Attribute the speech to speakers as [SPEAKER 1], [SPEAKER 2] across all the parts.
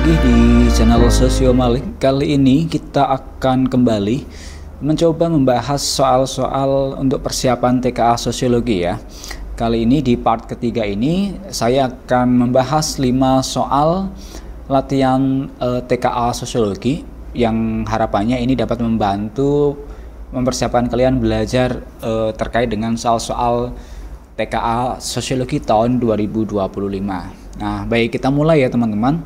[SPEAKER 1] lagi di channel Sosio Malik. Kali ini kita akan kembali mencoba membahas soal-soal untuk persiapan TKA Sosiologi ya. Kali ini di part ketiga ini saya akan membahas 5 soal latihan TKA Sosiologi yang harapannya ini dapat membantu mempersiapkan kalian belajar terkait dengan soal-soal TKA Sosiologi tahun 2025. Nah, baik, kita mulai ya teman-teman.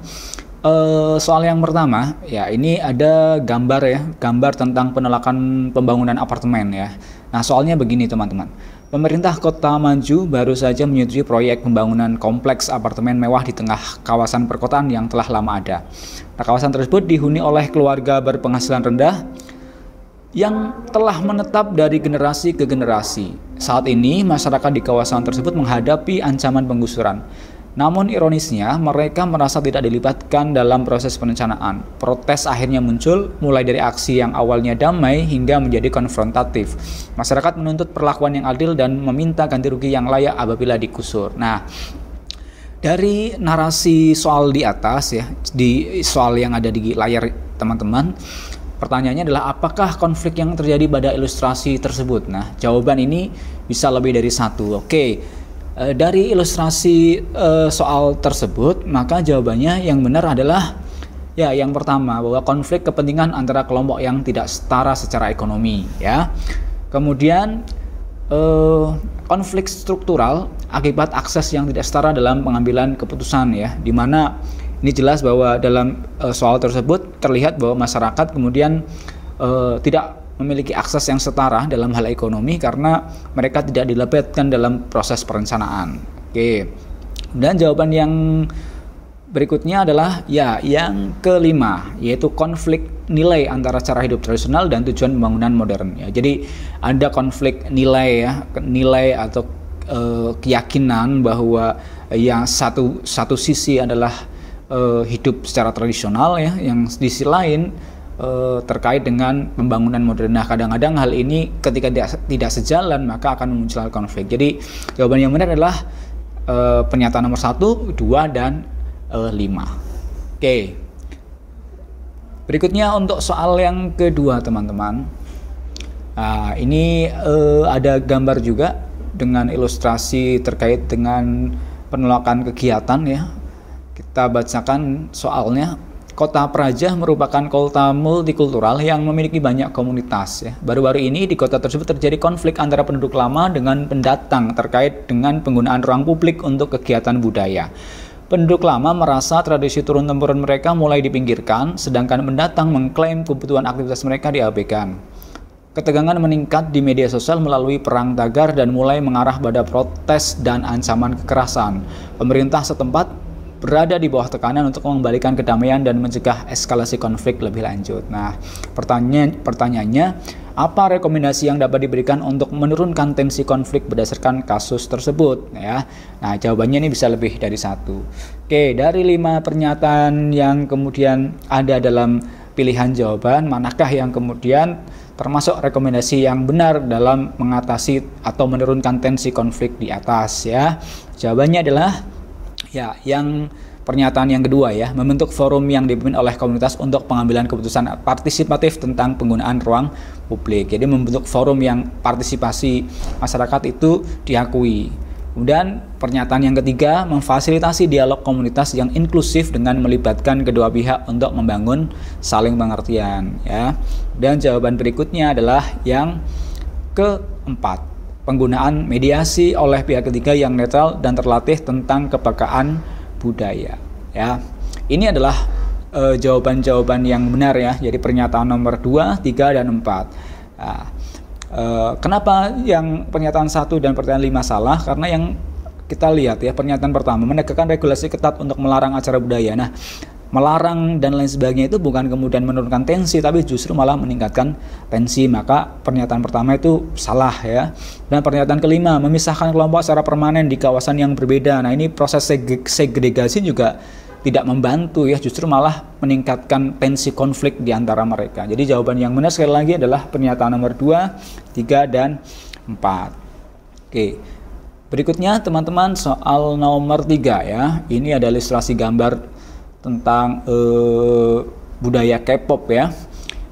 [SPEAKER 1] Soal yang pertama, ya ini ada gambar ya, gambar tentang penolakan pembangunan apartemen ya. Nah, soalnya begini teman-teman. Pemerintah Kota Maju baru saja menyetujui proyek pembangunan kompleks apartemen mewah di tengah kawasan perkotaan yang telah lama ada. Nah, kawasan tersebut dihuni oleh keluarga berpenghasilan rendah yang telah menetap dari generasi ke generasi. Saat ini, masyarakat di kawasan tersebut menghadapi ancaman penggusuran. Namun ironisnya, mereka merasa tidak dilibatkan dalam proses perencanaan. Protes akhirnya muncul, mulai dari aksi yang awalnya damai hingga menjadi konfrontatif. Masyarakat menuntut perlakuan yang adil dan meminta ganti rugi yang layak apabila digusur. Nah, dari narasi soal di atas ya, di soal yang ada di layar teman-teman, pertanyaannya adalah apakah konflik yang terjadi pada ilustrasi tersebut? Nah, jawaban ini bisa lebih dari satu. Oke. Dari ilustrasi soal tersebut, maka jawabannya yang benar adalah ya yang pertama, bahwa konflik kepentingan antara kelompok yang tidak setara secara ekonomi ya. Kemudian konflik struktural akibat akses yang tidak setara dalam pengambilan keputusan ya, di mana ini jelas bahwa dalam soal tersebut terlihat bahwa masyarakat kemudian tidak memiliki akses yang setara dalam hal ekonomi karena mereka tidak dilibatkan dalam proses perencanaan. Oke. Dan jawaban yang berikutnya adalah ya yang kelima, yaitu konflik nilai antara cara hidup tradisional dan tujuan pembangunan modern ya. Jadi ada konflik nilai ya, nilai atau keyakinan bahwa yang satu sisi adalah hidup secara tradisional ya, yang di sisi lain terkait dengan pembangunan modern. Nah, kadang-kadang hal ini ketika tidak sejalan maka akan memunculkan konflik. Jadi jawaban yang benar adalah pernyataan nomor 1, 2, dan 5. Oke. Berikutnya untuk soal yang kedua teman-teman. Nah, ini ada gambar juga dengan ilustrasi terkait dengan penolakan kegiatan ya. Kita bacakan soalnya. Kota Praja merupakan kota multikultural yang memiliki banyak komunitas. Ya. Baru-baru ini di kota tersebut terjadi konflik antara penduduk lama dengan pendatang terkait dengan penggunaan ruang publik untuk kegiatan budaya. Penduduk lama merasa tradisi turun-temurun mereka mulai dipinggirkan, sedangkan pendatang mengklaim kebutuhan aktivitas mereka diabaikan. Ketegangan meningkat di media sosial melalui perang tagar dan mulai mengarah pada protes dan ancaman kekerasan. Pemerintah setempat berada di bawah tekanan untuk mengembalikan kedamaian dan mencegah eskalasi konflik lebih lanjut. Nah, pertanyaannya, apa rekomendasi yang dapat diberikan untuk menurunkan tensi konflik berdasarkan kasus tersebut? Ya, nah jawabannya ini bisa lebih dari satu. Oke, dari 5 pernyataan yang kemudian ada dalam pilihan jawaban, manakah yang kemudian termasuk rekomendasi yang benar dalam mengatasi atau menurunkan tensi konflik di atas? Ya, jawabannya adalah ya, yang pernyataan yang kedua ya, membentuk forum yang dipimpin oleh komunitas untuk pengambilan keputusan partisipatif tentang penggunaan ruang publik. Jadi membentuk forum yang partisipasi masyarakat itu diakui. Kemudian pernyataan yang ketiga, memfasilitasi dialog komunitas yang inklusif dengan melibatkan kedua pihak untuk membangun saling pengertian ya. Dan jawaban berikutnya adalah yang keempat, penggunaan mediasi oleh pihak ketiga yang netral dan terlatih tentang kepekaan budaya. Ya, ini adalah jawaban-jawaban yang benar ya. Jadi pernyataan nomor 2, 3, dan 4. Nah, kenapa yang pernyataan 1 dan pernyataan 5 salah? Karena yang kita lihat ya, pernyataan pertama menegakkan regulasi ketat untuk melarang acara budaya. Nah, melarang dan lain sebagainya itu bukan kemudian menurunkan tensi, tapi justru malah meningkatkan tensi. Maka pernyataan pertama itu salah ya. Dan pernyataan kelima, memisahkan kelompok secara permanen di kawasan yang berbeda. Nah, ini proses segregasi juga tidak membantu ya, justru malah meningkatkan tensi konflik di antara mereka. Jadi jawaban yang benar sekali lagi adalah pernyataan nomor 2, 3, dan 4. Oke. Berikutnya teman-teman soal nomor 3 ya. Ini ada ilustrasi gambar tentang budaya K-pop ya.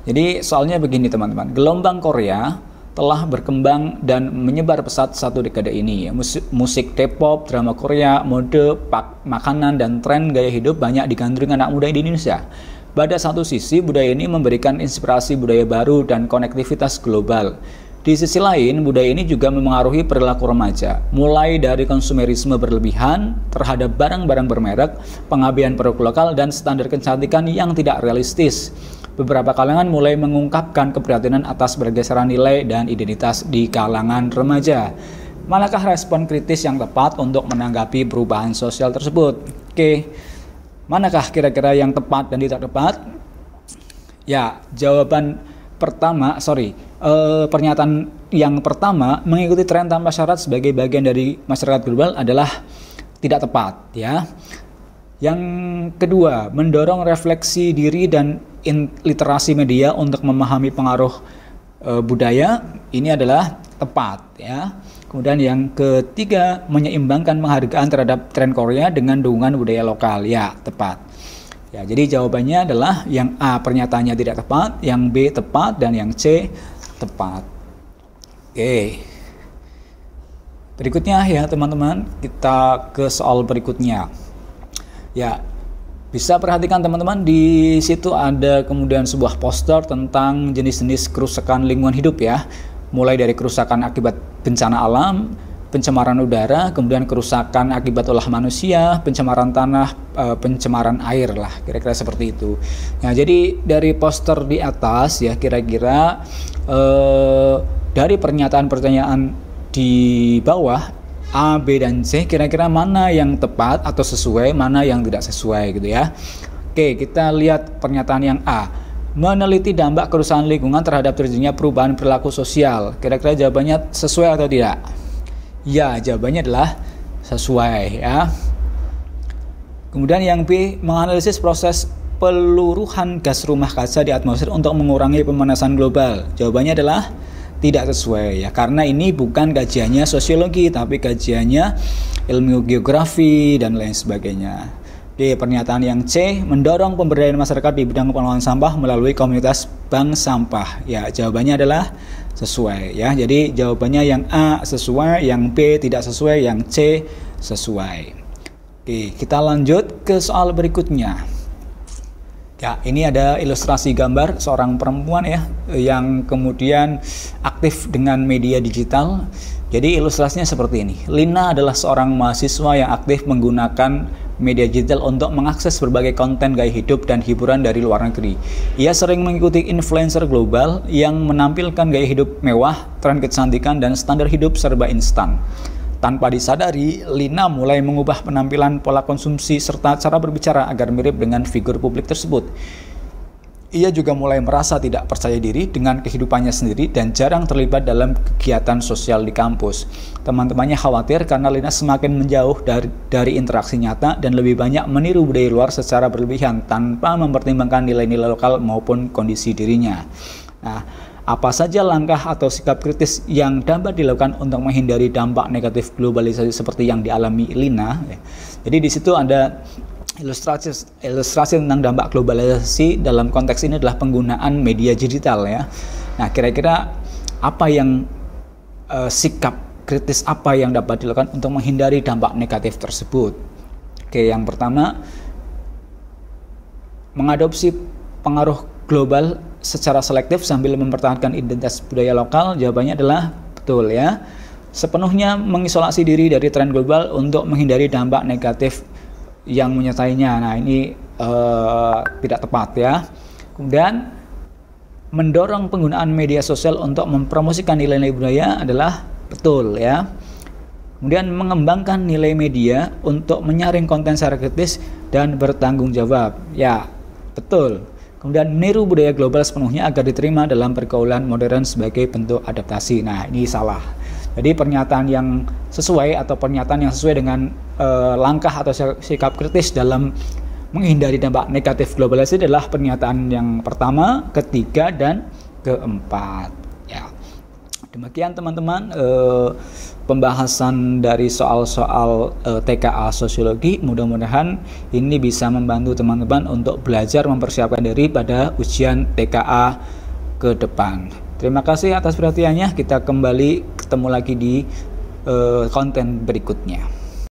[SPEAKER 1] Jadi soalnya begini teman-teman, gelombang Korea telah berkembang dan menyebar pesat satu dekade ini. Musik K-pop, drama Korea, mode, makanan, dan tren gaya hidup banyak digandrungi anak muda di Indonesia. Pada satu sisi, budaya ini memberikan inspirasi budaya baru dan konektivitas global. Di sisi lain, budaya ini juga memengaruhi perilaku remaja, mulai dari konsumerisme berlebihan terhadap barang-barang bermerek, pengabaian produk lokal, dan standar kecantikan yang tidak realistis. Beberapa kalangan mulai mengungkapkan keprihatinan atas bergeseran nilai dan identitas di kalangan remaja. Manakah respon kritis yang tepat untuk menanggapi perubahan sosial tersebut? Oke, manakah kira-kira yang tepat dan tidak tepat? Ya, jawaban pertama, pernyataan yang pertama, mengikuti tren tanpa syarat sebagai bagian dari masyarakat global adalah tidak tepat, ya. Yang kedua, mendorong refleksi diri dan literasi media untuk memahami pengaruh budaya, ini adalah tepat, ya. Kemudian yang ketiga, menyeimbangkan penghargaan terhadap tren Korea dengan dukungan budaya lokal, ya, tepat. Ya, jadi jawabannya adalah yang A, pernyataannya tidak tepat, yang B tepat, dan yang C tepat. Oke. Berikutnya ya teman-teman, kita ke soal berikutnya. Ya, bisa perhatikan teman-teman, di situ ada kemudian sebuah poster tentang jenis-jenis kerusakan lingkungan hidup ya. Mulai dari kerusakan akibat bencana alam, pencemaran udara, kemudian kerusakan akibat ulah manusia, pencemaran tanah, pencemaran air lah, kira-kira seperti itu. Nah, jadi dari poster di atas ya, kira-kira dari pernyataan-pernyataan di bawah A, B, dan C, kira-kira mana yang tepat atau sesuai, mana yang tidak sesuai gitu ya. Oke, kita lihat pernyataan yang A. Meneliti dampak kerusakan lingkungan terhadap terjadinya perubahan perilaku sosial. Kira-kira jawabannya sesuai atau tidak? Ya, jawabannya adalah sesuai ya. Kemudian yang B, menganalisis proses peluruhan gas rumah kaca di atmosfer untuk mengurangi pemanasan global. Jawabannya adalah tidak sesuai ya, karena ini bukan kajiannya sosiologi tapi kajiannya ilmu geografi dan lain sebagainya. Di pernyataan yang C, mendorong pemberdayaan masyarakat di bidang pengelolaan sampah melalui komunitas bank sampah. Ya, jawabannya adalah sesuai ya. Jadi jawabannya yang A sesuai, yang B tidak sesuai, yang C sesuai. Oke, kita lanjut ke soal berikutnya. Ya, ini ada ilustrasi gambar seorang perempuan ya yang kemudian aktif dengan media digital. Jadi ilustrasinya seperti ini. Lina adalah seorang mahasiswa yang aktif menggunakan media digital untuk mengakses berbagai konten gaya hidup dan hiburan dari luar negeri. Ia sering mengikuti influencer global yang menampilkan gaya hidup mewah, tren kecantikan, dan standar hidup serba instan. Tanpa disadari, Lina mulai mengubah penampilan, pola konsumsi, serta cara berbicara agar mirip dengan figur publik tersebut. Ia juga mulai merasa tidak percaya diri dengan kehidupannya sendiri dan jarang terlibat dalam kegiatan sosial di kampus. Teman-temannya khawatir karena Lina semakin menjauh dari interaksi nyata dan lebih banyak meniru budaya luar secara berlebihan tanpa mempertimbangkan nilai-nilai lokal maupun kondisi dirinya. Nah, apa saja langkah atau sikap kritis yang dapat dilakukan untuk menghindari dampak negatif globalisasi seperti yang dialami Lina? Jadi di situ ada ilustrasi tentang dampak globalisasi dalam konteks ini adalah penggunaan media digital ya. Nah, kira-kira apa yang sikap kritis apa yang dapat dilakukan untuk menghindari dampak negatif tersebut? Oke, yang pertama, mengadopsi pengaruh global secara selektif sambil mempertahankan identitas budaya lokal. Jawabannya adalah betul ya. Sepenuhnya mengisolasi diri dari tren global untuk menghindari dampak negatif yang menyertainya. Nah, ini tidak tepat ya. Kemudian mendorong penggunaan media sosial untuk mempromosikan nilai-nilai budaya adalah betul ya. Kemudian mengembangkan nilai media untuk menyaring konten secara kritis dan bertanggung jawab. Ya, betul. Kemudian meniru budaya global sepenuhnya agar diterima dalam pergaulan modern sebagai bentuk adaptasi. Nah, ini salah. Jadi pernyataan yang sesuai atau pernyataan yang sesuai dengan langkah atau sikap kritis dalam menghindari dampak negatif globalisasi adalah pernyataan yang pertama, ketiga, dan keempat. Ya. Demikian teman-teman pembahasan dari soal-soal TKA Sosiologi. Mudah-mudahan ini bisa membantu teman-teman untuk belajar mempersiapkan diri pada ujian TKA ke depan. Terima kasih atas perhatiannya. Kita kembali ketemu lagi di konten berikutnya.